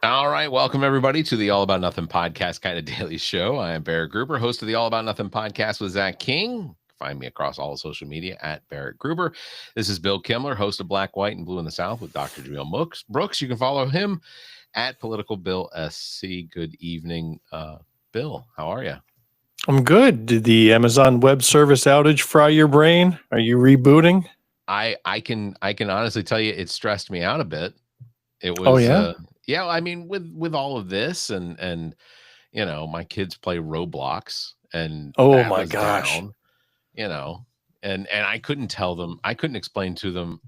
All right, welcome everybody to the All About Nothing podcast kind of daily show. I am Barrett Gruber, host of the All About Nothing podcast with Zach King. Find me across all social media at Barrett Gruber. This is Bill Kimler, host of Black, White, and Blue in the South with Dr. Jameel Brooks. You can follow him at Political Bill SC. Good evening, Bill. How are you? I'm good. Did the Amazon Web Service outage fry your brain? Are you rebooting? I can honestly tell you it stressed me out a bit. It was Oh yeah. Yeah, I mean, with all of this and you know, my kids play Roblox and Oh that my was gosh. down, you know, and I couldn't explain to them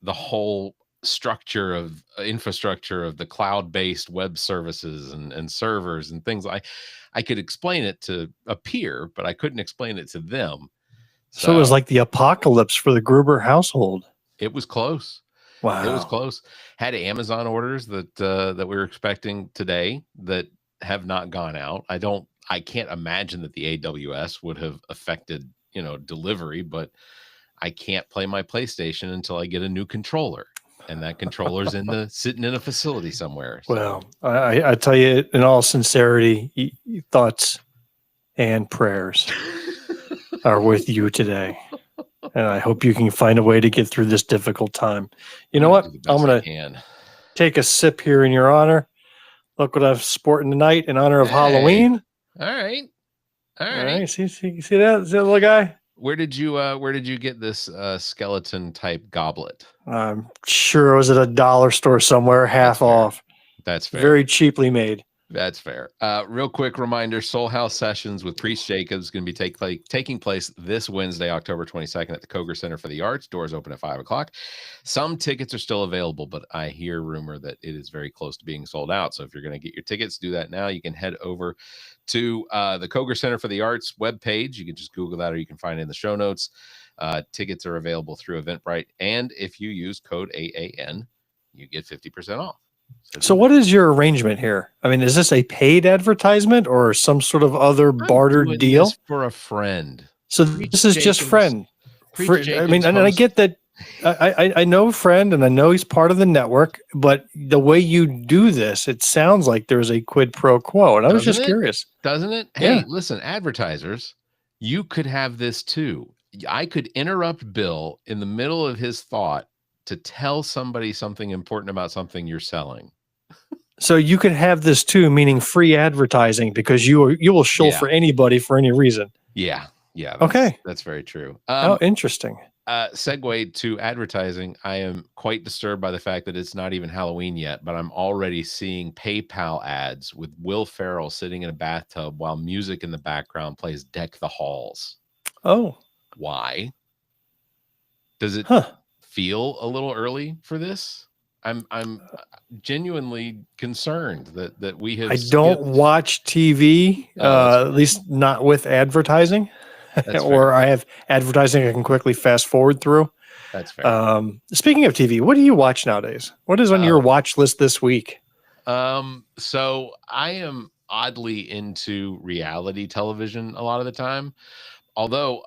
the whole infrastructure of the cloud-based web services and servers and things. I could explain it to a peer, but I couldn't explain it to them. So it was like the apocalypse for the Gruber household. It was close. Wow. It was close. Had Amazon orders that we were expecting today that have not gone out. I can't imagine that the AWS would have affected, delivery, but I can't play my PlayStation until I get a new controller. And that controller's sitting in a facility somewhere. Well, I tell you, in all sincerity, thoughts and prayers are with you today. And I hope you can find a way to get through this difficult time. You know what? I'm going to take a sip here in your honor. Look what I'm sporting tonight in honor of Halloween. All right. See that? See that little guy? Where did you get this skeleton type goblet? I'm sure it was at a dollar store somewhere, half off. That's fair. Very cheaply made. That's fair. Real quick reminder, SoulHAUS Sessions with Priest Jacobs is going to be taking place this Wednesday, October 22nd at the Koger Center for the Arts. Doors open at 5 o'clock. Some tickets are still available, but I hear rumor that it is very close to being sold out. So if you're going to get your tickets, do that now. You can head over to the Koger Center for the Arts webpage. You can just Google that, or you can find it in the show notes. Tickets are available through Eventbrite. And if you use code AAN, you get 50% off. So what is your arrangement here? I mean, is this a paid advertisement or some sort of other bartered deal? This for a friend. So this is just friend. I mean, and I get that. I know friend, and I know he's part of the network. But the way you do this, it sounds like there's a quid pro quo. And I was just curious, doesn't it? Hey, listen, advertisers, you could have this too. I could interrupt Bill in the middle of his thought to tell somebody something important about something you're selling. So you could have this too, meaning free advertising, because you will shill for anybody for any reason. Yeah. That's very true. Oh, interesting. Segue to advertising. I am quite disturbed by the fact that it's not even Halloween yet, but I'm already seeing PayPal ads with Will Ferrell sitting in a bathtub while music in the background plays Deck the Halls. Oh. Why? Does it feel a little early for this? I'm genuinely concerned that we have. I don't watch TV, at least not with advertising, or I have advertising I can quickly fast forward through. That's fair. Speaking of TV, what do you watch nowadays? What is on your watch list this week? So I am oddly into reality television a lot of the time. Although,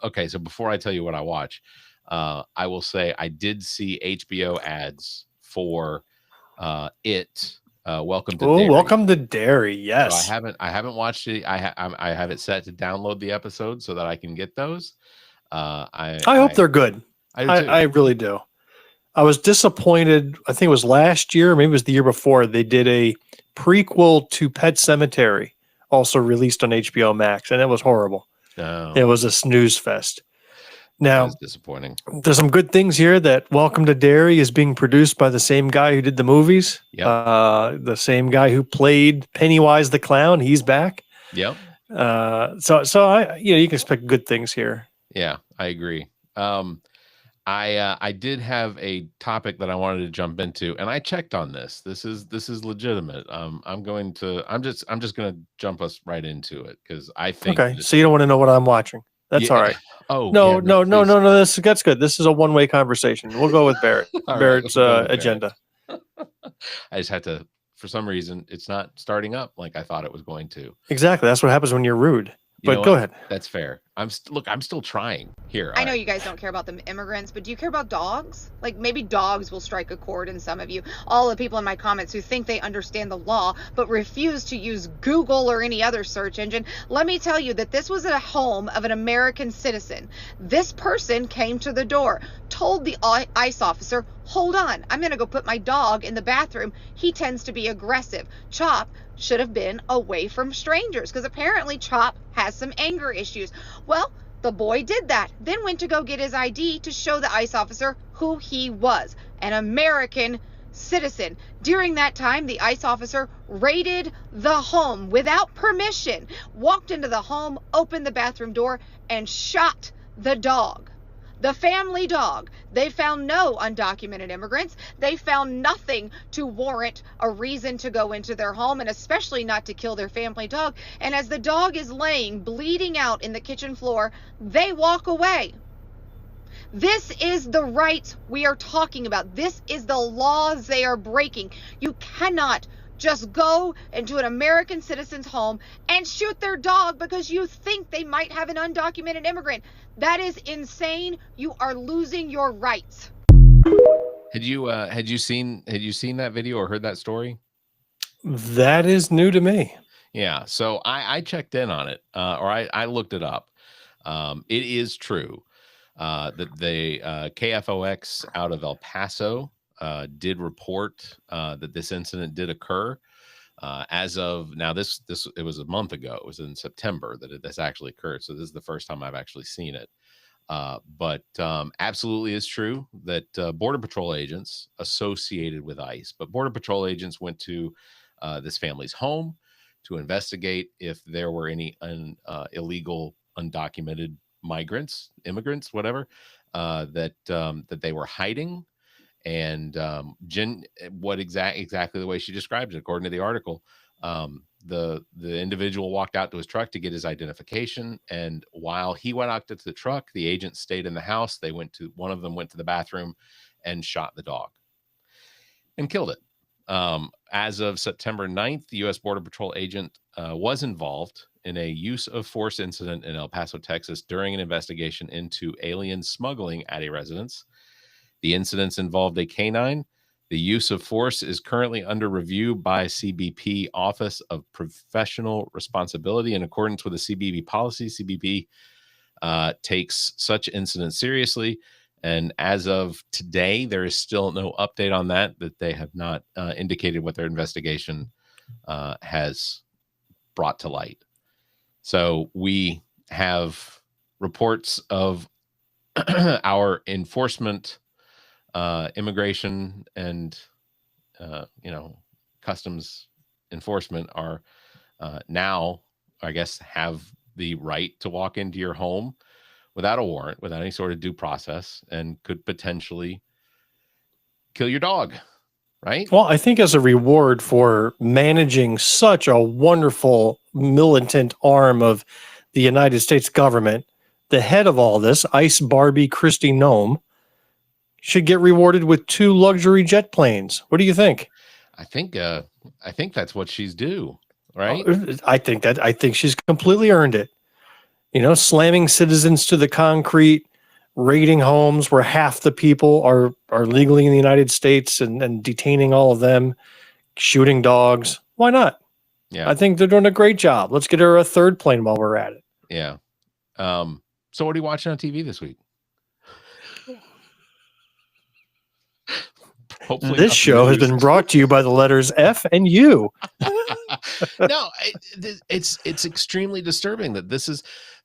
okay, so before I tell you what I watch, I will say I did see HBO ads for it. Welcome to Dairy. Welcome to Dairy. Yes. So I haven't watched it. I have it set to download the episode so that I can get those. I hope they're good. I really do. I was disappointed. I think it was last year, maybe it was the year before. They did a prequel to Pet Sematary, also released on HBO Max, and it was horrible. Oh. It was a snooze fest. Now, that's disappointing. There's some good things here. That Welcome to Dairy is being produced by the same guy who did the movies. Yep. The same guy who played Pennywise the Clown. He's back. Yep. So I, you can expect good things here. Yeah, I agree. I did have a topic that I wanted to jump into, and I checked on this. This is legitimate. I'm just gonna jump us right into it because I think. Okay, so you don't want to know what I'm watching. That's all right. Oh no. That's good. This is a one-way conversation. We'll go with Barrett. Barrett's agenda. I just had to. For some reason, it's not starting up like I thought it was going to. Exactly. That's what happens when you're rude. But go ahead. That's fair. look, I'm still trying here. I know you guys don't care about the immigrants, but do you care about dogs? Like, maybe dogs will strike a chord in some of you. All the people in my comments who think they understand the law, but refuse to use Google or any other search engine. Let me tell you that this was at a home of an American citizen. This person came to the door, told the ICE officer, hold on, I'm going to go put my dog in the bathroom. He tends to be aggressive. Chop should have been away from strangers because apparently Chop has some anger issues. Well, the boy did that, then went to go get his ID to show the ICE officer who he was, an American citizen. During that time, the ICE officer raided the home without permission, walked into the home, opened the bathroom door, and shot the dog. The family dog. They found no undocumented immigrants. They found nothing to warrant a reason to go into their home, and especially not to kill their family dog. And as the dog is laying, bleeding out in the kitchen floor, they walk away. This is the rights we are talking about. This is the laws they are breaking. You cannot just go into an American citizen's home and shoot their dog because you think they might have an undocumented immigrant. That is insane. You are losing your rights. Had you seen that video or heard that story? That is new to me. Yeah, so I checked in on it, or I looked it up. It is true that the KFOX out of El Paso did report that this incident did occur. As of now, this it was a month ago. It was in September that this actually occurred. So this is the first time I've actually seen it. But absolutely is true that Border Patrol agents associated with ICE, but Border Patrol agents went to this family's home to investigate if there were any illegal, undocumented immigrants, whatever, that they were hiding. And exactly the way she described it, according to the article, the individual walked out to his truck to get his identification, and while he went out to the truck, the agent stayed in the house. One of them went to the bathroom and shot the dog and killed it. As of September 9th, the U.S. Border Patrol agent was involved in a use of force incident in El Paso, Texas, during an investigation into alien smuggling at a residence. The incidents involved a canine. The use of force is currently under review by CBP Office of Professional Responsibility. In accordance with the CBP policy, CBP takes such incidents seriously. And as of today, there is still no update on that they have not indicated what their investigation has brought to light. So we have reports of our enforcement, immigration, and customs enforcement are now, I guess, have the right to walk into your home without a warrant, without any sort of due process, and could potentially kill your dog, right? Well, I think as a reward for managing such a wonderful militant arm of the United States government, the head of all this, Ice Barbie Christy Nome, should get rewarded with 2 luxury jet planes. What do you think? I think that's what she's due, right? I think she's completely earned it. Slamming citizens to the concrete, raiding homes where half the people are legally in the United States and detaining all of them, shooting dogs. Why not? Yeah. I think they're doing a great job. Let's get her a 3rd plane while we're at it. Yeah. So what are you watching on TV this week? Hopefully this show has been brought to you by the letters F and U. No, it's extremely disturbing that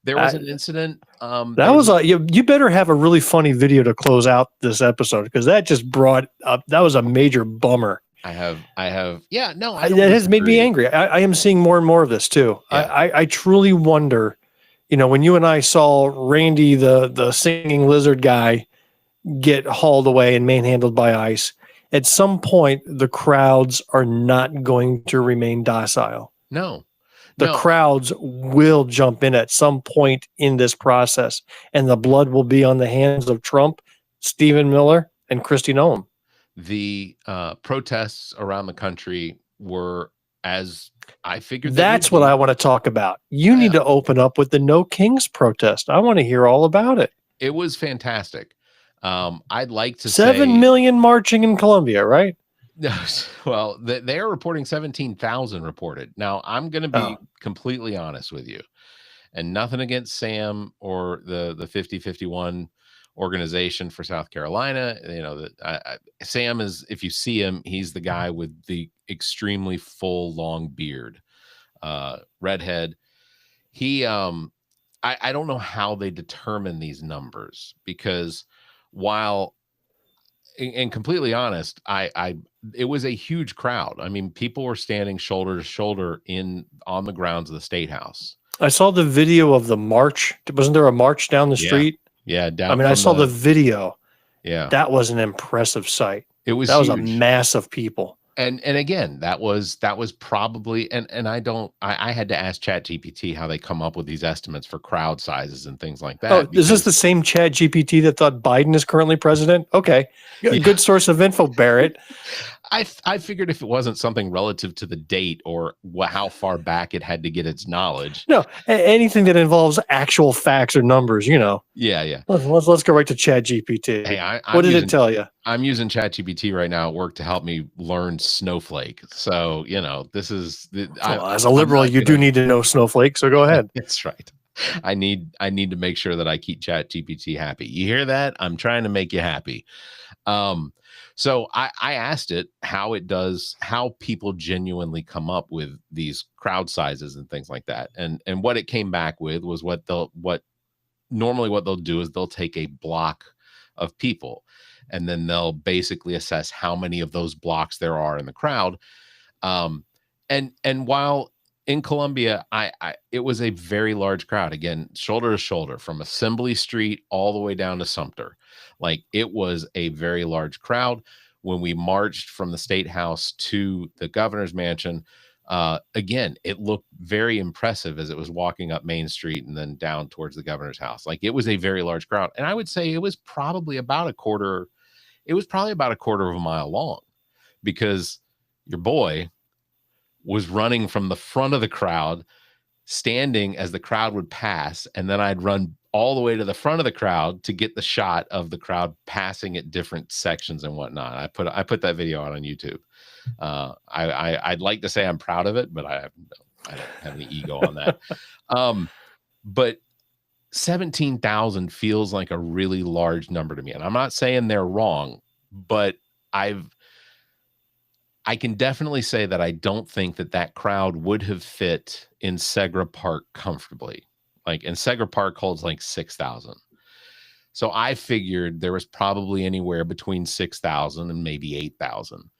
there was an incident. You better have a really funny video to close out this episode, because that just brought up, that was a major bummer. I have. Yeah, no, that has made me angry. I am seeing more and more of this too. Yeah. I truly wonder, when you and I saw Randy, the singing lizard guy, get hauled away and manhandled by ICE, at some point the crowds are not going to remain docile. No. The crowds will jump in at some point in this process, and the blood will be on the hands of Trump, Stephen Miller, and Kristi Noem. The protests around the country were as I figured. That's what I want to talk about. You need to open up with the No Kings protest. I want to hear all about it. It was fantastic. I'd like to 7 million marching in Colombia, right? Well, they are reporting 17,000 reported. Now, I'm going to be completely honest with you, and nothing against Sam or the 5051 organization for South Carolina. You know, Sam is, if you see him, he's the guy with the extremely full, long beard, redhead. He, I don't know how they determine these numbers, because while, and completely honest, it was a huge crowd. I mean, people were standing shoulder to shoulder on the grounds of the State House. I saw the video of the march. Wasn't there a march down the street? Yeah, down. I mean, I saw the video. Yeah, that was an impressive sight. That was a mass of people. And again, that was probably, and I had to ask ChatGPT how they come up with these estimates for crowd sizes and things like that. Oh, is this the same ChatGPT that thought Biden is currently president? Okay, good source of info, Barrett. I figured if it wasn't something relative to the date or how far back it had to get its knowledge. No, anything that involves actual facts or numbers, you know. Yeah. Let's go right to ChatGPT. Hey, what did it tell you? I'm using ChatGPT right now at work to help me learn Snowflake. So, you know, this is as a liberal, you do need to know Snowflake. So go ahead. That's right. I need to make sure that I keep ChatGPT happy. You hear that? I'm trying to make you happy. So I asked it how people genuinely come up with these crowd sizes and things like that. And what it came back with was what they'll do is they'll take a block of people, and then they'll basically assess how many of those blocks there are in the crowd. And while in Columbia, it was a very large crowd, again, shoulder to shoulder from Assembly Street all the way down to Sumter. Like, it was a very large crowd. When we marched from the State House to the governor's mansion, again, it looked very impressive as it was walking up Main Street and then down towards the governor's house. Like, it was a very large crowd. And I would say it was probably about a quarter of a mile long, because your boy was running from the front of the crowd, standing as the crowd would pass, and then I'd run all the way to the front of the crowd to get the shot of the crowd passing at different sections and whatnot. I put that video out on YouTube. I'd like to say I'm proud of it, but I don't have any ego on that. But 17,000 feels like a really large number to me, and I'm not saying they're wrong, but I can definitely say that I don't think that crowd would have fit in Segra Park comfortably. Like, and Segra Park holds like 6,000. So I figured there was probably anywhere between 6,000 and maybe 8,000.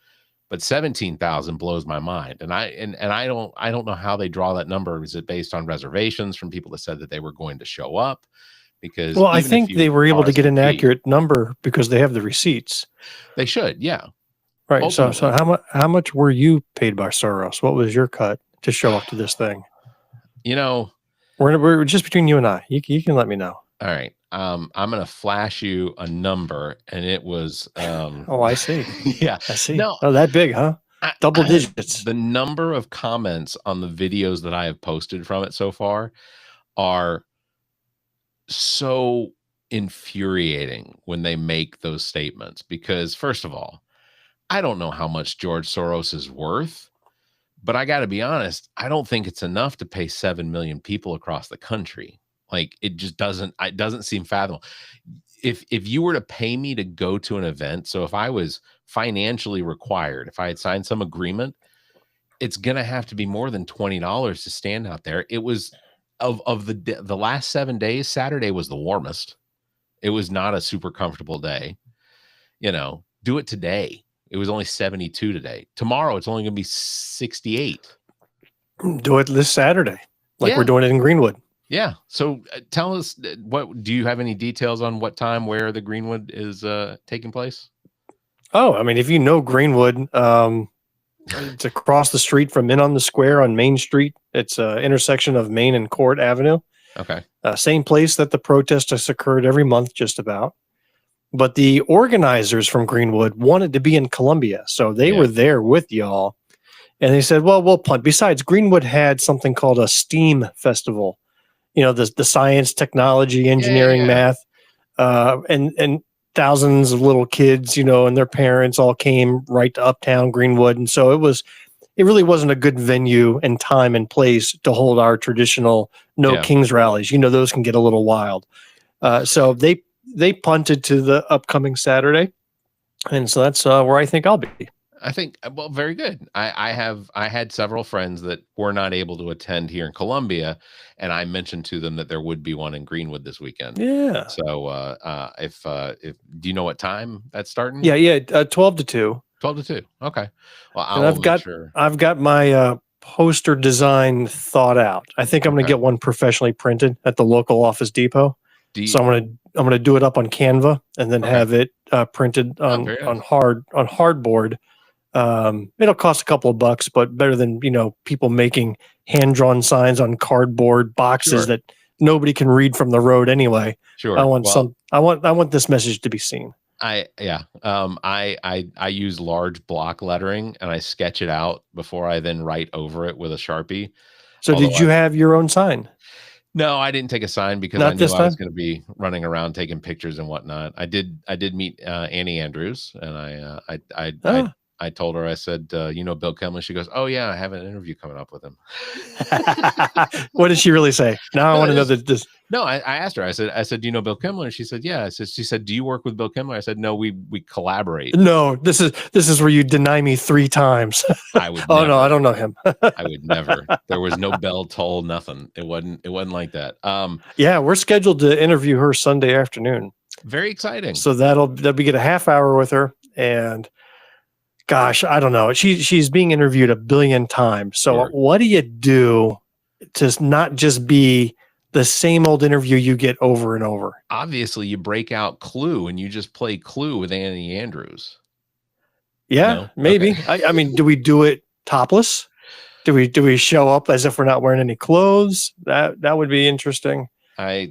But 17,000 blows my mind. And I don't know how they draw that number. Is it based on reservations from people that said that they were going to show up? Because, well, I think they were able to get an accurate number because they have the receipts. They should, yeah. Right. Ultimately. So how much were you paid by Soros? What was your cut to show up to this thing? You know, we're just between you and I. You can let me know. All right. I'm going to flash you a number, and it was oh, I see. Yeah. I see. No, that big, huh? Double digits. The number of comments on the videos that I have posted from it so far are so infuriating when they make those statements, because first of all, I don't know how much George Soros is worth, but I got to be honest, I don't think it's enough to pay 7 million people across the country. Like, it just doesn't seem fathomable. If you were to pay me to go to an event, so if I was financially required, if I had signed some agreement, it's going to have to be more than $20 to stand out there. It was of the last 7 days, Saturday was the warmest. It was not a super comfortable day. You know, do it today. It was only 72 today. Tomorrow, it's only going to be 68. Do it this Saturday, like we're doing it in Greenwood. Yeah. So tell us, do you have any details on what time, where the Greenwood is taking place? Oh, I mean, if you know Greenwood, it's across the street from In on the Square on Main Street. It's an intersection of Main and Court Avenue. Okay. Same place that the protest has occurred every month, just about. But the organizers from Greenwood wanted to be in Columbia, so they were there with y'all. And they said, well, we'll punt. Besides, Greenwood had something called a STEAM festival, the science, technology, engineering, math, and thousands of little kids, and their parents all came right to Uptown Greenwood. And so it really wasn't a good venue and time and place to hold our traditional Kings rallies. Those can get a little wild. So they punted to the upcoming Saturday. And so that's where I think I'll be. I think, well, very good. I had several friends that were not able to attend here in Columbia, and I mentioned to them that there would be one in Greenwood this weekend. Yeah. So if do you know what time that's starting? Yeah. 12 to 2. 12 to 2. Okay. Well, I've got my poster design thought out. I think I'm going to get one professionally printed at the local Office Depot. So I'm going to do it up on Canva and then have it printed on hardboard. It'll cost a couple of bucks, but better than people making hand-drawn signs on cardboard boxes that nobody can read from the road anyway. Sure. I want this message to be seen. I use large block lettering and I sketch it out before I then write over it with a Sharpie. So did you have your own sign? No, I didn't take a sign because I knew I was going to be running around taking pictures and whatnot. I did meet Annie Andrews, and I told her, I said, Bill Kimler? She goes, oh yeah, I have an interview coming up with him. What did she really say? Now I want to know this. No, I asked her, I said, do you know Bill Kimler? And she said, yeah. She said, do you work with Bill Kimler? I said, no, we collaborate. No, this is where you deny me 3 times. I would. Oh no, I don't know him. I would never. There was no bell toll, nothing. It wasn't like that. Yeah, we're scheduled to interview her Sunday afternoon. Very exciting. So that'll we get a half hour with her, and gosh, I don't know. She's being interviewed 1 billion times. So what do you do to not just be the same old interview you get over and over? Obviously, you break out Clue and you just play Clue with Annie Andrews. Yeah, no? maybe. Okay. I mean, do we do it topless? Do we show up as if we're not wearing any clothes? That would be interesting. I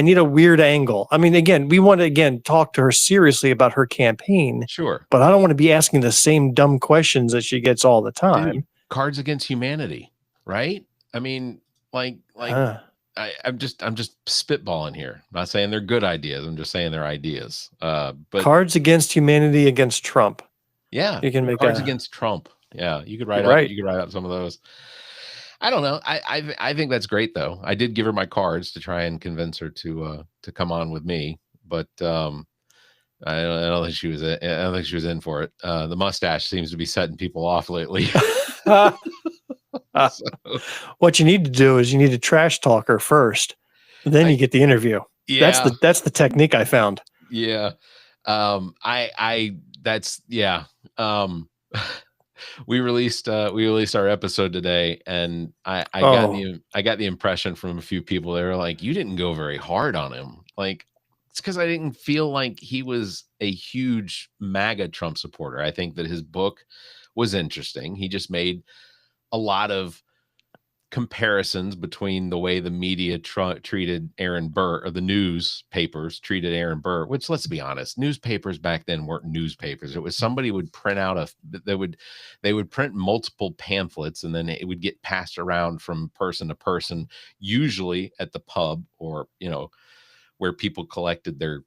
need a weird angle. I mean, again, we want to talk to her seriously about her campaign. Sure. But I don't want to be asking the same dumb questions that she gets all the time. Dude, Cards Against Humanity, right? I mean, I'm just spitballing here. I'm not saying they're good ideas. I'm just saying they're ideas. But Cards Against Humanity against Trump. Yeah. You can make Cards Against Trump. Yeah. You could write up some of those. I don't know. I think that's great though. I did give her my cards to try and convince her to come on with me, but I don't think she was. I don't think she was in for it. The mustache seems to be setting people off lately. So. What you need to do is you need to trash talk her first, then you get the interview. Yeah, that's the technique I found. Yeah, we released our episode today, and I got the impression from a few people, they were like, you didn't go very hard on him. Like, it's because I didn't feel like he was a huge MAGA Trump supporter. I think that his book was interesting. He just made a lot of comparisons between the way the media treated Aaron Burr, or the newspapers treated Aaron Burr, which, let's be honest, newspapers back then weren't newspapers. It was somebody would print out they would print multiple pamphlets, and then it would get passed around from person to person, usually at the pub or, where people collected their,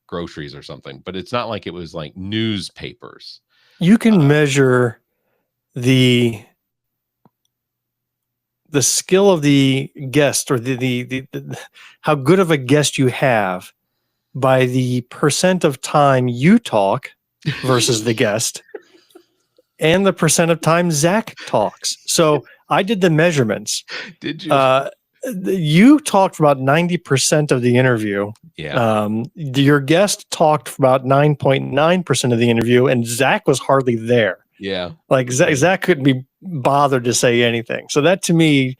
groceries or something. But it's not like it was like newspapers. You can measure the skill of the guest, or the how good of a guest you have, by the percent of time you talk versus the guest, and the percent of time Zach talks. So I did the measurements. Did you? You talked for about 90% of the interview. Yeah. Your guest talked for about 9.9% of the interview, and Zach was hardly there. Yeah. Like Zach couldn't be bothered to say anything. So that, to me,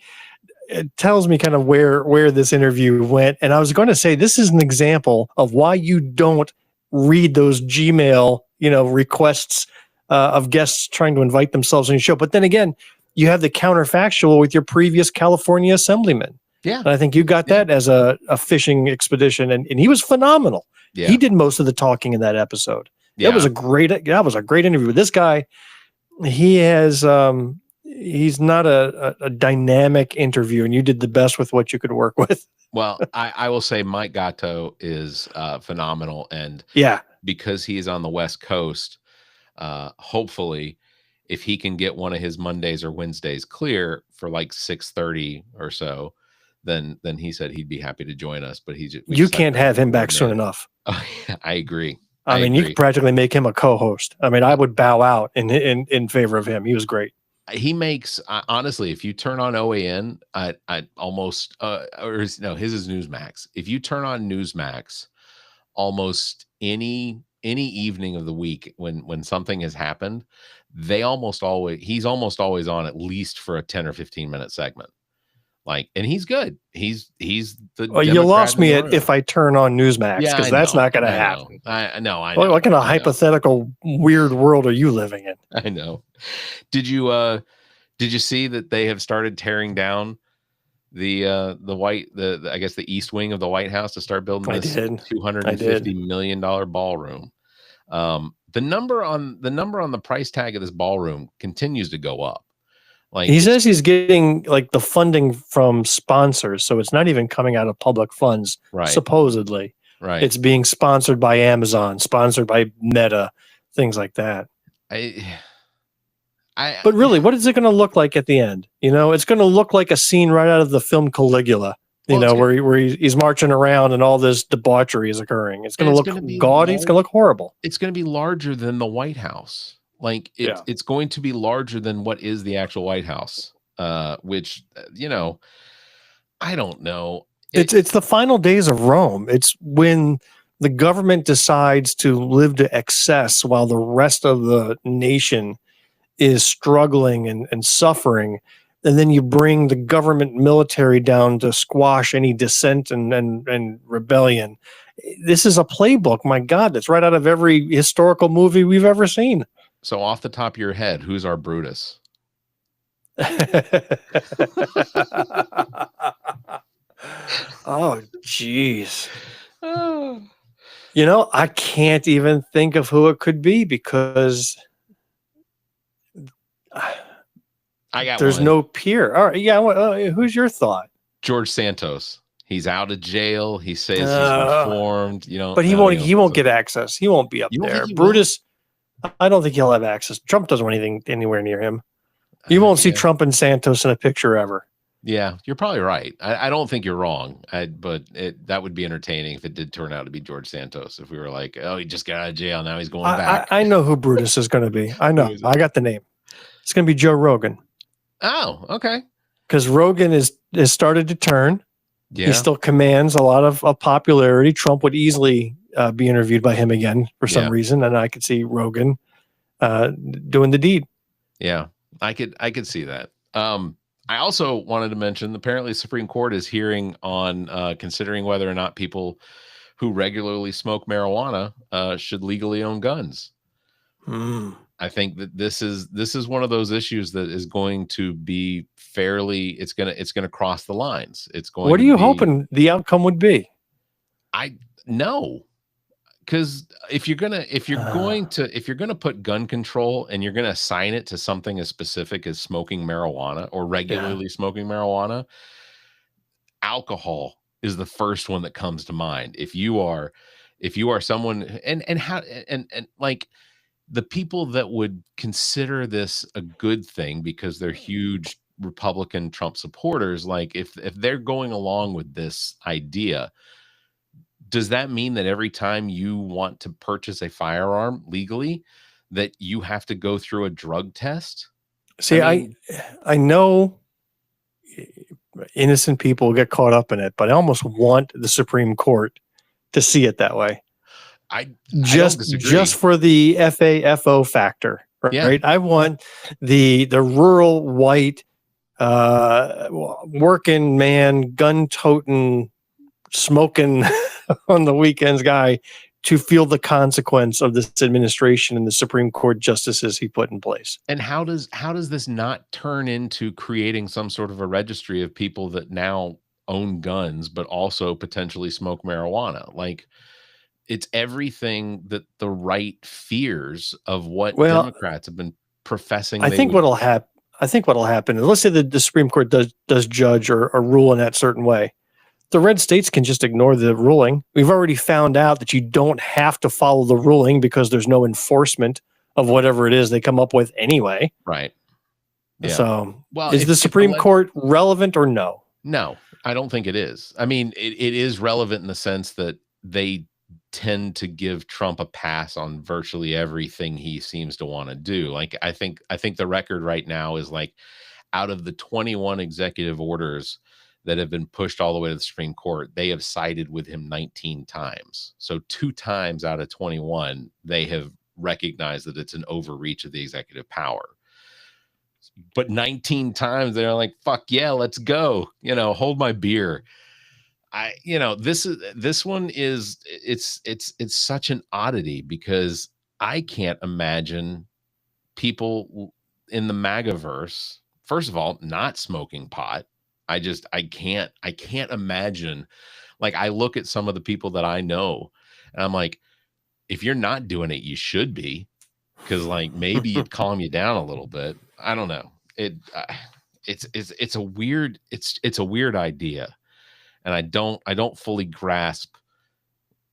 it tells me kind of where this interview went. And I was going to say, this is an example of why you don't read those Gmail, requests of guests trying to invite themselves on your show. But then again, you have the counterfactual with your previous California assemblyman. Yeah. And I think you got that as a fishing expedition, and he was phenomenal. Yeah. He did most of the talking in that episode. Yeah. That was a great interview. This guy, he has he's not a dynamic interview, and you did the best with what you could work with. Well, I will say Mike Gatto is phenomenal, and Yeah, because he is on the West Coast, hopefully, if he can get one of his Mondays or Wednesdays clear for like 6:30 or so, then he said he'd be happy to join us. But you can't have him back soon enough. Oh, yeah, I agree. I mean, you could practically make him a co-host. I mean, I would bow out in favor of him. He was great. He makes honestly, if you turn on OAN, I almost his is Newsmax. If you turn on Newsmax, almost any evening of the week when something has happened, he's almost always on at least for a 10 or 15 minute segment. Like, and he's good. He's the. Well, you lost me at if I turn on Newsmax, because that's not going to happen. I know. What kind of hypothetical weird world are you living in? I know. Did you see that they have started tearing down the I guess the east wing of the White House to start building this $250 million ballroom? The number on the price tag of this ballroom continues to go up. Like, he says he's getting like the funding from sponsors, so it's not even coming out of public funds. Right. Supposedly, right? It's being sponsored by Amazon, sponsored by Meta, things like that. But really, what is it going to look like at the end? You know, it's going to look like a scene right out of the film Caligula. Where he's marching around and all this debauchery is occurring. It's going to look gaudy. It's going to look horrible. It's going to be larger than the White House. Like it's going to be larger than what is the actual White House, which, I don't know. It's the final days of Rome. It's when the government decides to live to excess while the rest of the nation is struggling and suffering. And then you bring the government military down to squash any dissent and rebellion. This is a playbook, my God, that's right out of every historical movie we've ever seen. So off the top of your head, who's our Brutus? Oh, geez. I can't even think of who it could be because there's no peer. All right, yeah. Who's your thought? George Santos. He's out of jail. He says he's reformed. But he won't get access. He won't be up there. Brutus. I don't think he'll have access. Trump doesn't want anything anywhere near him. You won't see Trump and Santos in a picture ever. Yeah, you're probably right. I don't think you're wrong. But that would be entertaining if it did turn out to be George Santos. If we were like, oh, he just got out of jail, now he's going back. I know who Brutus is going to be. I know. I got the name. It's going to be Joe Rogan. Oh, okay. Because Rogan has started to turn. Yeah. He still commands a lot of popularity. Trump would easily be interviewed by him again for some reason, and I could see Rogan doing the deed. Yeah, I could see that. I also wanted to mention, apparently the Supreme Court is hearing on considering whether or not people who regularly smoke marijuana should legally own guns. I think that this is one of those issues that is going to be it's going to cross the lines. It's going. What are you hoping the outcome would be? I know. Because if you're gonna put gun control and you're gonna assign it to something as specific as smoking marijuana or regularly smoking marijuana, alcohol is the first one that comes to mind. If you are someone and like the people that would consider this a good thing because they're huge Republican Trump supporters, like if they're going along with this idea, does that mean that every time you want to purchase a firearm legally that you have to go through a drug test? See, I know innocent people get caught up in it, but I almost want the Supreme Court to see it that way. I just for the FAFO factor, right? Yeah. I want the rural white working man, gun-toting, smoking on the weekends guy to feel the consequence of this administration and the Supreme Court justices he put in place. And how does this not turn into creating some sort of a registry of people that now own guns but also potentially smoke marijuana? Like, it's everything that the right fears of what Democrats have been professing. I think what'll happen. I think what'll happen is, let's say that the Supreme Court does judge or rule in that certain way. The red states can just ignore the ruling. We've already found out that you don't have to follow the ruling because there's no enforcement of whatever it is they come up with anyway. Right. Yeah. So, well, is the Supreme Court relevant or no? No, I don't think it is. I mean, it is relevant in the sense that they tend to give Trump a pass on virtually everything he seems to want to do. Like, I think the record right now is like, out of the 21 executive orders that have been pushed all the way to the Supreme Court, they have sided with him 19 times. So 2 times out of 21, they have recognized that it's an overreach of the executive power. But 19 times they're like, fuck yeah, let's go. Hold my beer. This one is, it's such an oddity, because I can't imagine people in the MAGAverse, first of all, not smoking pot. I can't imagine. Like, I look at some of the people that I know and I'm like, if you're not doing it, you should be, because like maybe it'd calm you down a little bit. I don't know. It's a weird idea. And I don't fully grasp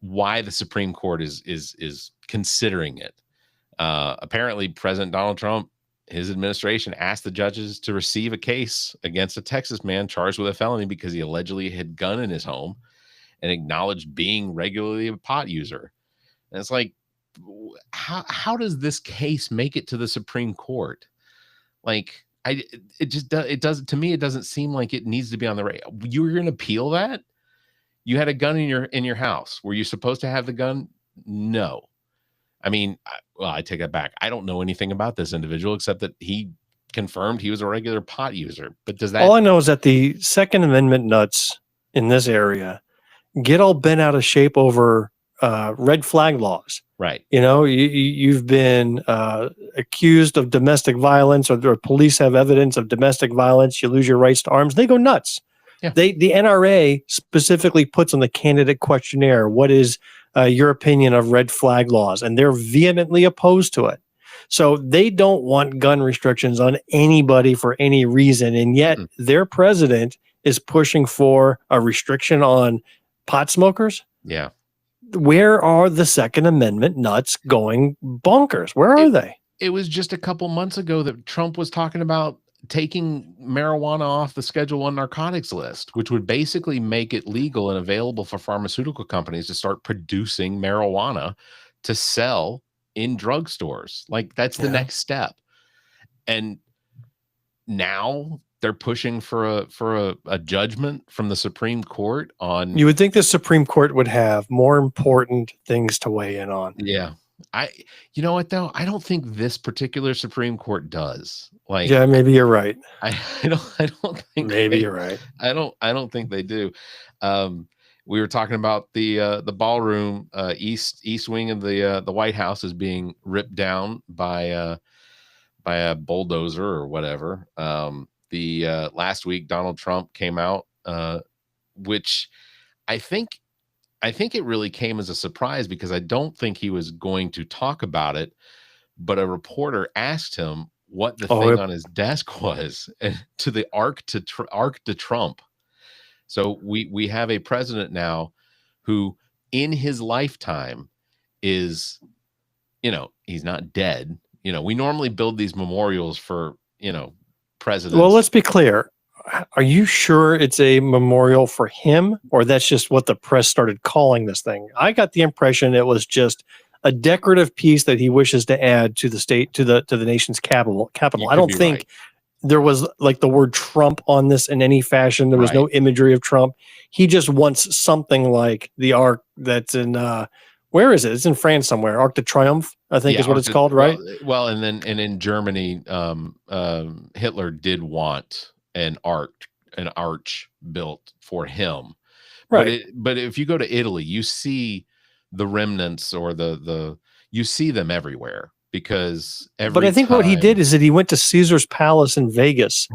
why the Supreme Court is considering it. Apparently, President Donald Trump, his administration, asked the judges to receive a case against a Texas man charged with a felony because he allegedly had a gun in his home and acknowledged being regularly a pot user. And it's like, how does this case make it to the Supreme Court? Like, it doesn't, to me, it doesn't seem like it needs to be on the radar. You were going to appeal that? You had a gun in your house. Were you supposed to have the gun? No. I mean, I take that back. I don't know anything about this individual except that he confirmed he was a regular pot user. But does that? All I know is that the Second Amendment nuts in this area get all bent out of shape over red flag laws. Right. You've been accused of domestic violence, or police have evidence of domestic violence. You lose your rights to arms. They go nuts. Yeah. The NRA specifically puts on the candidate questionnaire, what is your opinion of red flag laws? And they're vehemently opposed to it. So they don't want gun restrictions on anybody for any reason. And yet their president is pushing for a restriction on pot smokers. Yeah. Where are the Second Amendment nuts going bonkers? Where are they? It was just a couple months ago that Trump was talking about taking marijuana off the Schedule 1 narcotics list, which would basically make it legal and available for pharmaceutical companies to start producing marijuana to sell in drugstores. Like, that's the next step. And now they're pushing for a judgment from the Supreme Court on. You would think the Supreme Court would have more important things to weigh in on. Yeah. You know what though? I don't think this particular Supreme Court does. Like, yeah, maybe you're right. I don't think maybe you're right. I don't think they do. We were talking about the ballroom, east wing of the White House is being ripped down by a bulldozer or whatever. The last week Donald Trump came out, which I think it really came as a surprise, because I don't think he was going to talk about it, but a reporter asked him what the thing on his desk was, and to the arc to Trump. So we have a president now who in his lifetime is, he's not dead. We normally build these memorials for, presidents. Well, let's be clear. Are you sure it's a memorial for him, or that's just what the press started calling this thing? I got the impression it was just a decorative piece that he wishes to add to the state, to the nation's capital. I don't think there was like the word Trump on this in any fashion. There was no imagery of Trump. He just wants something like the arc that's in where is it? It's in France somewhere. Arc de Triomphe, I think is what it's called, right? Well, and in Germany, Hitler did want an arch built for him, right? But if you go to Italy, you see the remnants, or you see them everywhere, because But I think what he did is that he went to Caesar's Palace in Vegas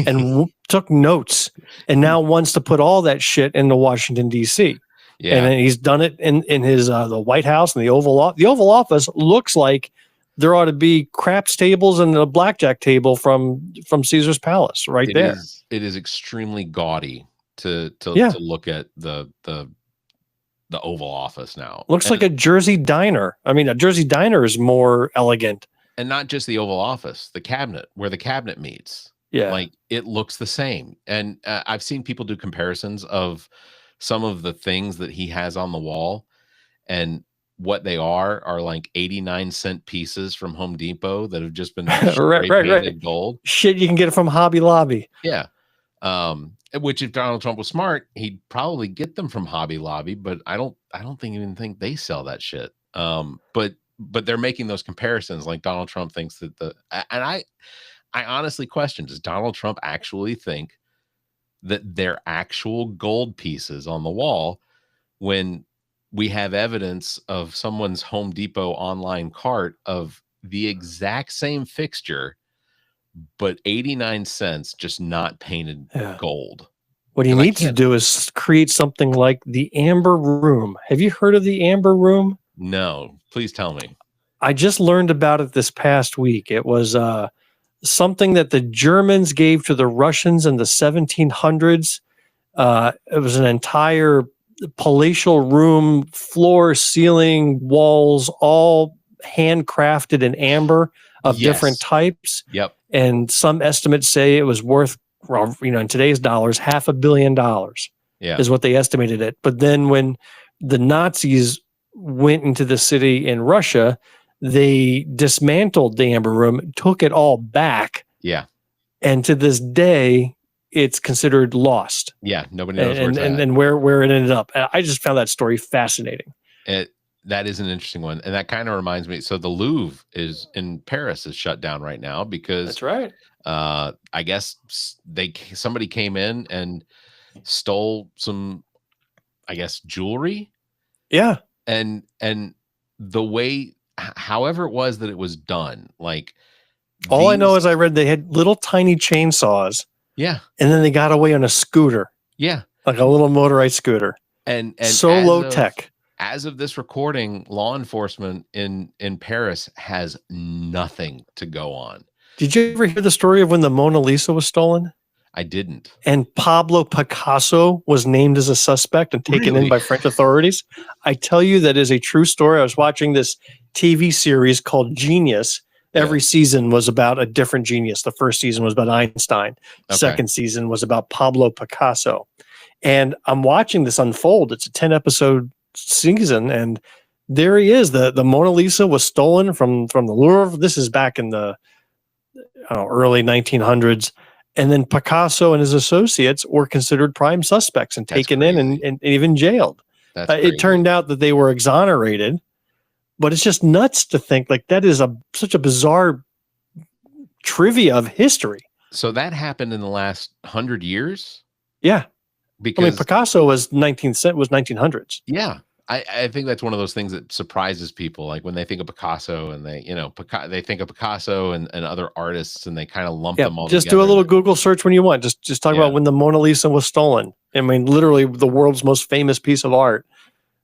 and took notes, and now wants to put all that shit into Washington D.C. Yeah, and he's done it in his the White House and the Oval Office. The Oval Office looks like there ought to be craps tables and a blackjack table from Caesar's Palace right there. It is extremely gaudy to look at the Oval Office now. Looks like a Jersey diner. I mean, a Jersey diner is more elegant. And not just the Oval Office, the cabinet, where the cabinet meets. Yeah. Like, it looks the same. And I've seen people do comparisons of some of the things that he has on the wall, and what they are like 89-cent pieces from Home Depot that have just been painted gold. Shit, you can get it from Hobby Lobby. Yeah. Which, if Donald Trump was smart, he'd probably get them from Hobby Lobby, but I don't even think they sell that shit. But they're making those comparisons. Like, Donald Trump thinks that and I honestly question, does Donald Trump actually think that they're actual gold pieces on the wall, when we have evidence of someone's Home Depot online cart of the exact same fixture, but 89 cents, just not painted gold? What you need to do is create something like the Amber Room. Have you heard of the Amber Room? No, please tell me. I just learned about it this past week. It was something that the Germans gave to the Russians in the 1700s. It was an entire palatial room, floor, ceiling, walls, all handcrafted in amber of different types. Yep. And some estimates say it was worth, in today's dollars, $500 million. Yeah, is what they estimated it. But then when the Nazis went into the city in Russia, they dismantled the Amber Room, took it all back. Yeah. And to this day, it's considered lost. Yeah, nobody knows where it ended up. I just found that story fascinating. That is an interesting one, and that kind of reminds me. So the Louvre in Paris is shut down right now because that's right. I guess somebody came in and stole some, I guess, jewelry. Yeah, and the way, however it was that it was done, like, all I know is I read they had little tiny chainsaws. Yeah. And then they got away on a scooter. Yeah. Like a little motorized scooter. And so low tech. As of this recording, law enforcement in Paris has nothing to go on. Did you ever hear the story of when the Mona Lisa was stolen? I didn't. And Pablo Picasso was named as a suspect and taken in by French authorities. I tell you, that is a true story. I was watching this TV series called Genius. Every season was about a different genius. The first season was about Einstein. The second season was about Pablo Picasso. And I'm watching this unfold. It's a 10-episode season, and there he is. The Mona Lisa was stolen from the Louvre. This is back in the early 1900s. And then Picasso and his associates were considered prime suspects and taken in and even jailed. It turned out that they were exonerated. But it's just nuts to think, like, that is such a bizarre trivia of history. So that happened in the last 100 years? Yeah. Because Picasso was 1900s. Yeah. I think that's one of those things that surprises people. Like, when they think of Picasso and they think of Picasso and other artists, and they kind of lump them all just together. Do a little Google search when you want. Just talk about when the Mona Lisa was stolen. I mean, literally the world's most famous piece of art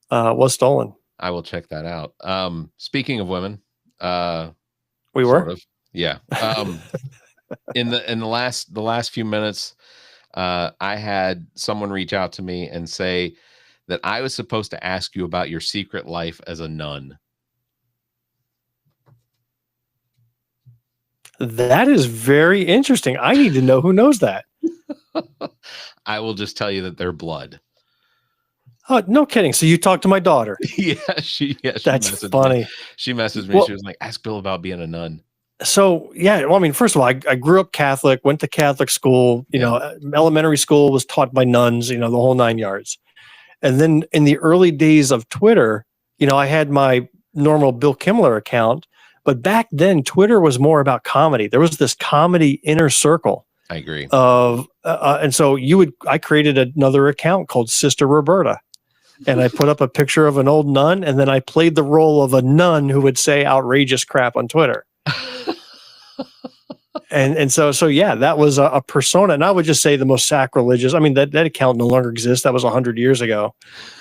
was stolen. I will check that out. Speaking of women, we were, sort of, yeah. In the last few minutes, I had someone reach out to me and say that I was supposed to ask you about your secret life as a nun. That is very interesting. I need to know who knows that. I will just tell you that they're blood. Oh, no kidding. So you talked to my daughter. She That's funny. Me. She messaged me. She was like, ask Bill about being a nun. So, yeah, well, I mean, first of all, I grew up Catholic, went to Catholic school, elementary school was taught by nuns, the whole 9 yards. And then in the early days of Twitter, I had my normal Bill Kimler account, but back then Twitter was more about comedy. There was this comedy inner circle. I agree. And so I created another account called Sister Roberta. And I put up a picture of an old nun, and then I played the role of a nun who would say outrageous crap on Twitter. And so yeah, that was a persona. And I would just say the most sacrilegious. I mean, that account no longer exists. That was 100 years ago.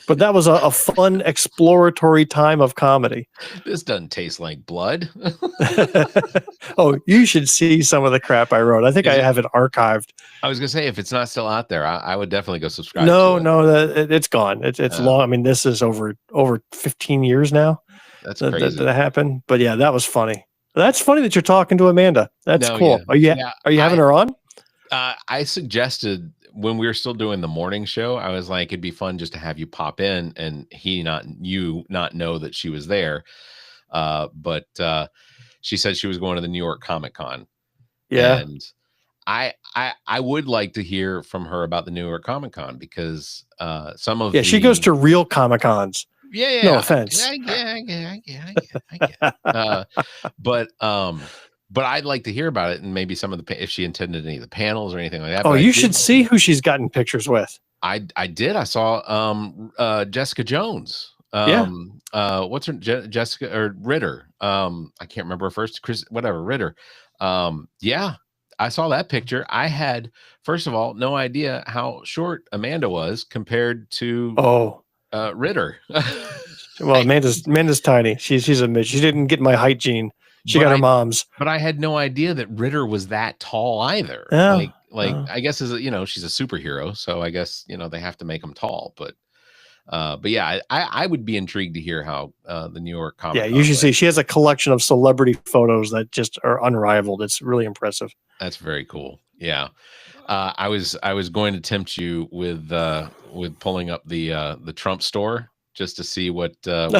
But that was a fun exploratory time of comedy. This doesn't taste like blood. Oh, you should see some of the crap I wrote. I think I have it archived. I was gonna say, if it's not still out there, I would definitely go subscribe. No, it's gone. It's long. I mean, this is over 15 years now. That's crazy. That happened. But yeah, that was funny. That's funny that you're talking to Amanda. That's cool. Yeah. Are you having her on? I suggested when we were still doing the morning show, I was like, it'd be fun just to have you pop in and you not know that she was there. But she said she was going to the New York Comic Con. Yeah. And I would like to hear from her about the New York Comic Con because she goes to real Comic Cons. Yeah. No offense. I get. But I'd like to hear about it and maybe some of if she attended any of the panels or anything like that. Oh, you should see who she's gotten pictures with. I did. I saw Jessica Jones. What's her Jessica or Ritter? I can't remember her first. Ritter. Yeah. I saw that picture. I had, first of all, no idea how short Amanda was compared to Ritter. Well, Amanda's tiny. She's a midge. She didn't get my height gene. She got her mom's. But I had no idea that Ritter was that tall either. I guess she's a superhero, so I guess they have to make them tall. But yeah, I would be intrigued to hear how the New York Comic. Yeah, you should see. She has a collection of celebrity photos that just are unrivaled. It's really impressive. That's very cool. Yeah, I was going to tempt you with pulling up the Trump store just to see what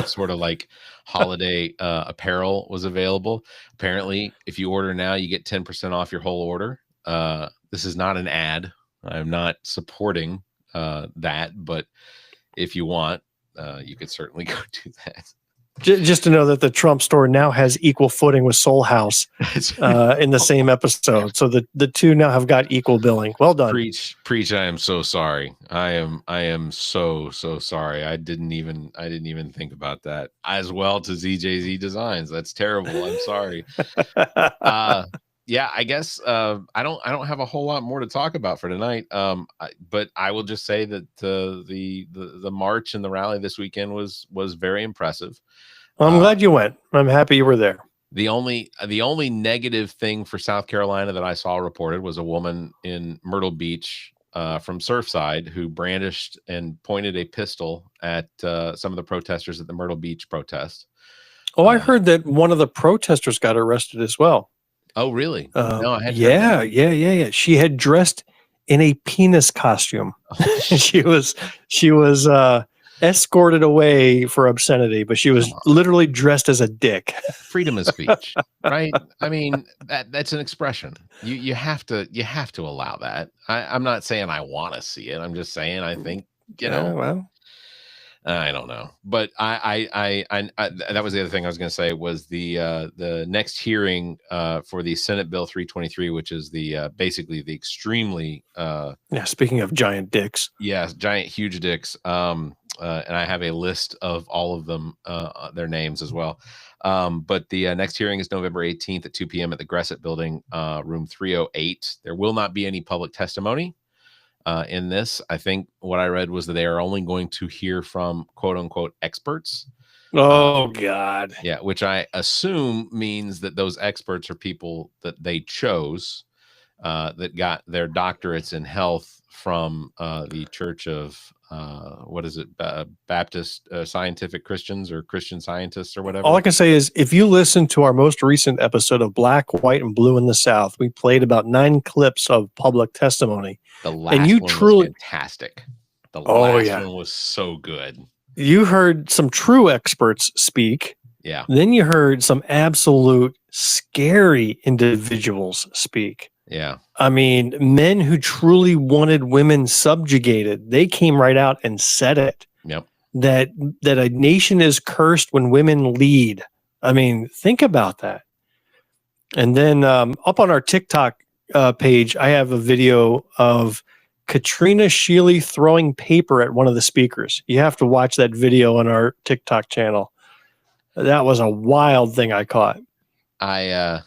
sort of like holiday apparel was available. Apparently, if you order now, you get 10% off your whole order. This is not an ad. I'm not supporting that, but if you want, you could certainly go do that. Just to know that the Trump store now has equal footing with SoulHAUS in the same episode. So the two now have got equal billing. Well done. Preach. I am so sorry. I am so sorry. I didn't even think about that. As well to ZJZ Designs. That's terrible. I'm sorry. Yeah, I guess I don't have a whole lot more to talk about for tonight. But I will just say that the march and the rally this weekend was very impressive. Well, I'm glad you went. I'm happy you were there. The only negative thing for South Carolina that I saw reported was a woman in Myrtle Beach from Surfside who brandished and pointed a pistol at some of the protesters at the Myrtle Beach protest. Oh, I heard that one of the protesters got arrested as well. Oh, really? No, I had. Yeah. She had dressed in a penis costume. Oh. She was escorted away for obscenity, but she was literally dressed as a dick. Freedom of speech, right? I mean, that's an expression. You have to allow that. I'm not saying I want to see it. I'm just saying I think well. I don't know, but I that was the other thing I was going to say was the next hearing for the Senate Bill 323, which is the basically the extremely speaking of giant dicks, giant huge dicks, and I have a list of all of them, their names as well. But the next hearing is November 18th at 2 p.m. at the Gressett Building, room 308. There will not be any public testimony. In this, I think what I read was that they are only going to hear from quote unquote experts. Oh God. Yeah. Which I assume means that those experts are people that they chose, that got their doctorates in health from the Church of Baptist Scientific Christians or Christian Scientists or whatever. All I can say is if you listen to our most recent episode of Black, White, and Blue in the South, we played about 9 clips of public testimony. The last one was fantastic. The last one was so good. You heard some true experts speak. Yeah. Then you heard some absolute scary individuals speak. Yeah. I mean, men who truly wanted women subjugated, they came right out and said it. Yep. That a nation is cursed when women lead. I mean, think about that. And then up on our TikTok page, I have a video of Katrina Shealy throwing paper at one of the speakers. You have to watch that video on our TikTok channel. That was a wild thing I caught. I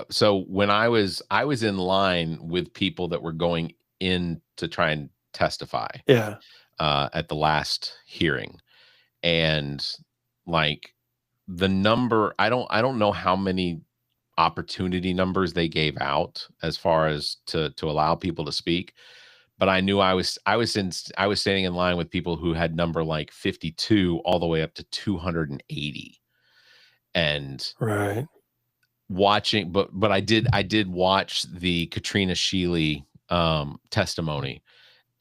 So when I was in line with people that were going in to try and testify Yeah. at the last hearing, and like the number, I don't know how many opportunity numbers they gave out as far as to allow people to speak, but I knew I was standing in line with people who had number like 52 all the way up to 280, and Right. watching, but I did watch the Katrina Shealy testimony,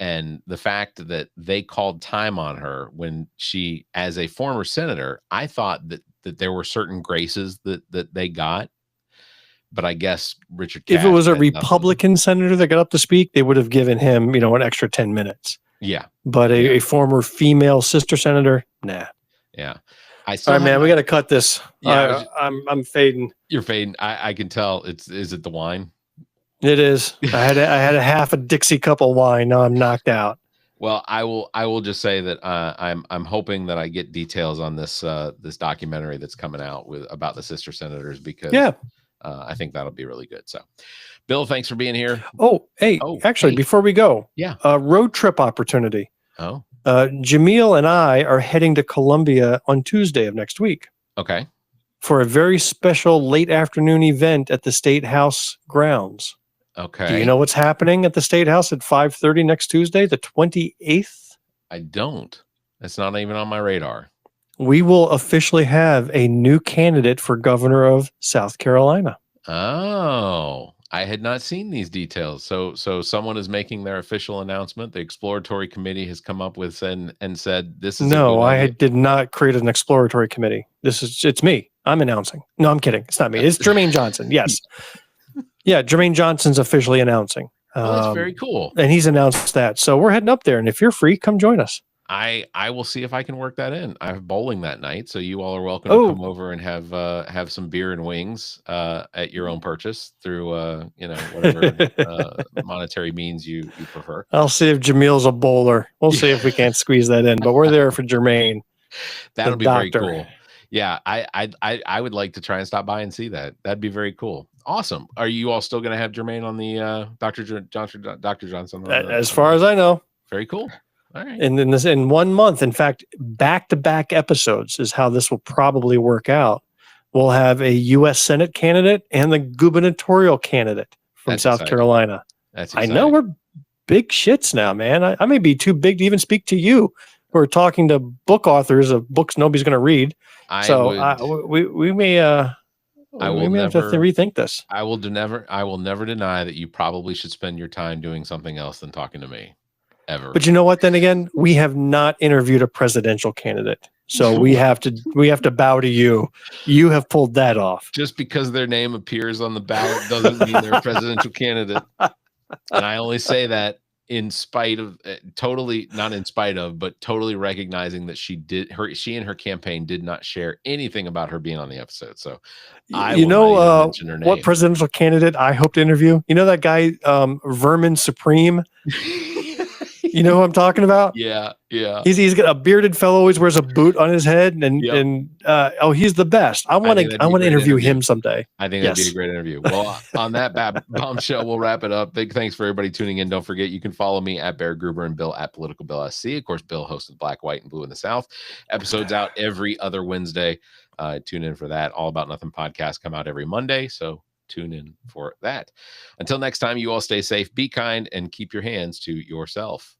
and the fact that they called time on her when she, as a former senator, I thought that there were certain graces that they got, but I guess Richard Cash, If it was a had nothing. Republican senator that got up to speak, they would have given him, an extra 10 minutes. Yeah. But a former female sister senator, nah. Yeah. All right, man, we got to cut this. Yeah, I'm fading. You're fading. I can tell. Is it the wine? It is. I had a half a Dixie cup of wine. Now I'm knocked out. Well, I will just say that I'm hoping that I get details on this this documentary that's coming out about the sister senators, because I think that'll be really good. So, Bill, thanks for being here. Oh, hey, actually, before we go, road trip opportunity. Oh, Jamil and I are heading to Columbia on Tuesday of next week. Okay. For a very special late afternoon event at the State House grounds. Okay. Do you know what's happening at the State House at 5:30 next Tuesday, the 28th? I don't. That's not even on my radar. We will officially have a new candidate for governor of South Carolina. Oh, I had not seen these details. So someone is making their official announcement. The exploratory committee has come up with and said this is no. I did not create an exploratory committee. It's me. I'm announcing. No, I'm kidding. It's not me. It's Jermaine Johnson. Yes. Yeah, Jermaine Johnson's officially announcing. That's very cool. And he's announced that. So we're heading up there. And if you're free, come join us. I will see if I can work that in. I have bowling that night, so you all are welcome to come over and have some beer and wings at your own purchase through whatever monetary means you prefer. I'll see if Jamil's a bowler. We'll see if we can't squeeze that in. But we're there for Jermaine. That'll be very cool. Yeah, I would like to try and stop by and see that. That'd be very cool. Awesome. Are you all still going to have Jermaine on the Dr. Johnson? As far as I know. Very cool. All right. And then in 1 month, in fact, back-to-back episodes is how this will probably work out. We'll have a U.S. Senate candidate and the gubernatorial candidate from South Carolina. That's exciting. I know we're big shits now, man. I may be too big to even speak to you. We're talking to book authors of books nobody's going to read. We may have to rethink this. I will never deny that you probably should spend your time doing something else than talking to me. Ever. But you know what? Then again, we have not interviewed a presidential candidate, so we have to bow to you. You have pulled that off. Just because their name appears on the ballot doesn't mean they're a presidential candidate. And I only say that in spite of totally recognizing that she and her campaign did not share anything about her being on the episode. So what presidential candidate I hope to interview? You know that guy, Vermin Supreme. You know who I'm talking about? Yeah. He's got a bearded fellow, always wears a boot on his head, and he's the best. I want to interview him someday. I think that'd be a great interview. Well, on that bombshell, we'll wrap it up. Big thanks for everybody tuning in. Don't forget, you can follow me at Bear Gruber and Bill at Political Bill SC. Of course, Bill hosted Black, White, and Blue in the South. Episodes out every other Wednesday. Tune in for that. All About Nothing podcast come out every Monday. So tune in for that. Until next time, you all stay safe, be kind, and keep your hands to yourself.